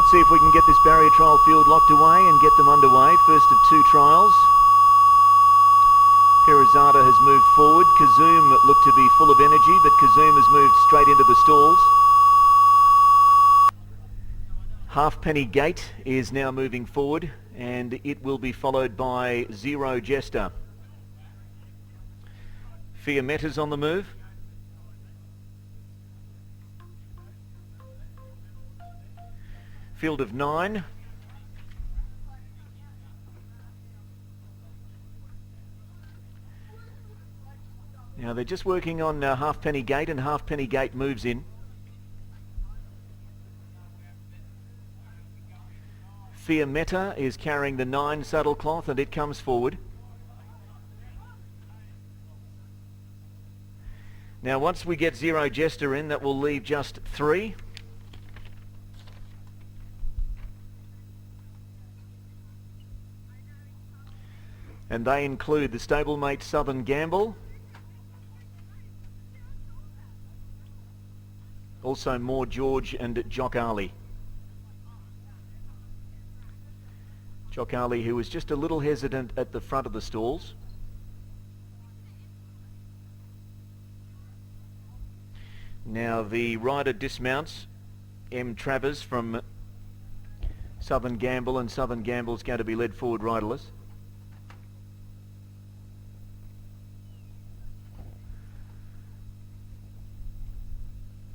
Let's see if we can get this barrier trial field locked away and get them underway. First of two trials. Perizada has moved forward. Kazoom looked to be full of energy, but Kazoom has moved straight into the stalls. Halfpenny Gate is now moving forward, and it will be followed by Zero Jester. Fiametta's on the move. Field of 9. Now they're just working on Halfpenny Gate, and Halfpenny Gate moves in. Fiametta is carrying the 9 saddlecloth, and it comes forward. Now once we get Zero Jester in, that will leave just 3. And they include the stablemate Southern Gamble, also More George and Jock Ali. Jock Ali, who was just a little hesitant at the front of the stalls. Now the rider dismounts, M. Travers from Southern Gamble, and Southern Gamble's going to be led forward riderless.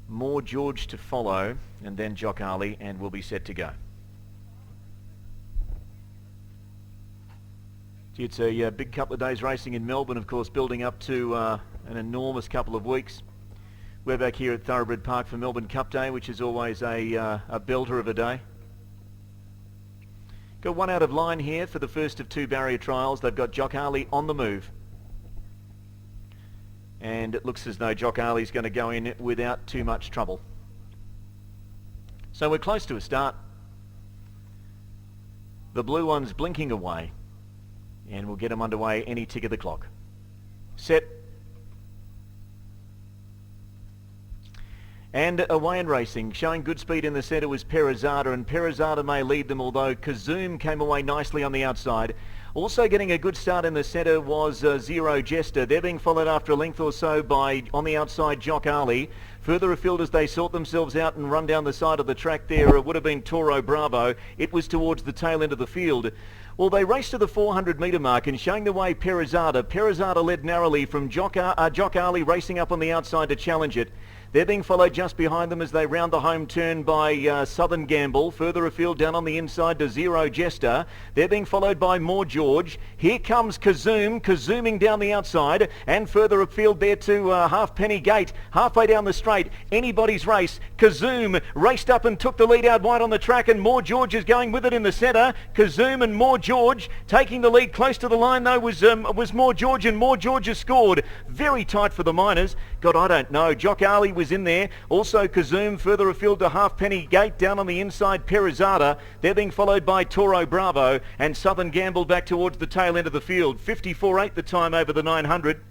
More George to follow, and then Jock Ali, and we'll be set to go. It's a big couple of days racing in Melbourne, of course, building up to an enormous couple of weeks. We're back here at Thoroughbred Park for Melbourne Cup Day, which is always a belter of a day. Got one out of line here for the first of 2 barrier trials. They've got Jock Ali on the move. And it looks as though Jock Ali's going to go in without too much trouble. So we're close to a start. The blue one's blinking away, and we'll get them underway any tick of the clock. Set. And away and racing. Showing good speed in the centre was Perizada, and Perizada may lead them, although Kazoom came away nicely on the outside. Also getting a good start in the centre was Zero Jester. They're being followed after a length or so by, on the outside, Jock Ali. Further afield as they sort themselves out and run down the side of the track there, it would have been Toro Bravo. It was towards the tail end of the field. Well, they raced to the 400 metre mark, and showing the way Perizada. Perizada led narrowly from Jock Ali racing up on the outside to challenge it. They're being followed just behind them as they round the home turn by Southern Gamble. Further afield down on the inside to Zero Jester. They're being followed by More George. Here comes Kazoom, Kazooming down the outside. And further afield there to Halfpenny Gate. Halfway down the straight, anybody's race. Kazoom raced up and took the lead out wide on the track, and More George is going with it in the centre. Kazoom and More George taking the lead close to the line though was More George, and More George has scored. Very tight for the miners. God, I don't know. Jock Ali was in there. Also Kazoom further afield to Halfpenny Gate. Down on the inside, Perizada. They're being followed by Toro Bravo, and Southern Gamble back towards the tail end of the field. 54.8 the time over the 900.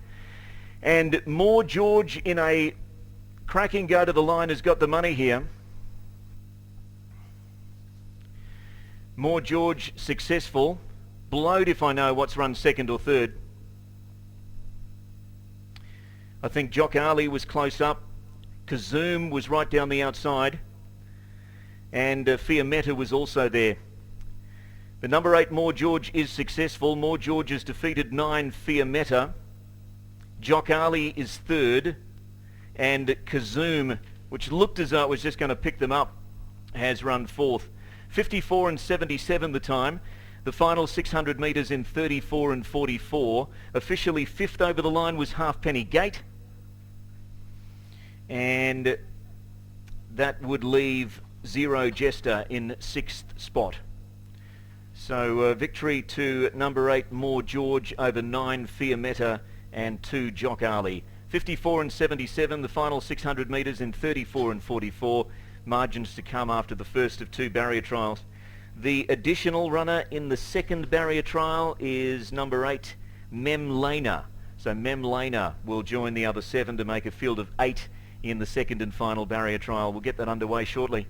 And More George in a cracking go to the line has got the money here. More George successful. Blowed if I know what's run second or third. I think Jock Ali was close up. Kazoom was right down the outside. And Fiametta was also there. The number 8 More George is successful. More George has defeated 9 Fiametta. Jock Ali is third. And Kazoom, which looked as though it was just going to pick them up, has run fourth. 54 and 77 the time. The final 600 metres in 34 and 44. Officially fifth over the line was Halfpenny Gate. And that would leave Zero Jester in 6th spot. So victory to number 8 More George over 9 Fiametta and 2 Jock Ali. 54 and 77, the final 600 metres in 34 and 44. Margins to come after the first of 2 barrier trials. The additional runner in the second barrier trial is number 8 Mem Lena. So Mem Lena will join the other 7 to make a field of 8 in the second and final barrier trial. We'll get that underway shortly.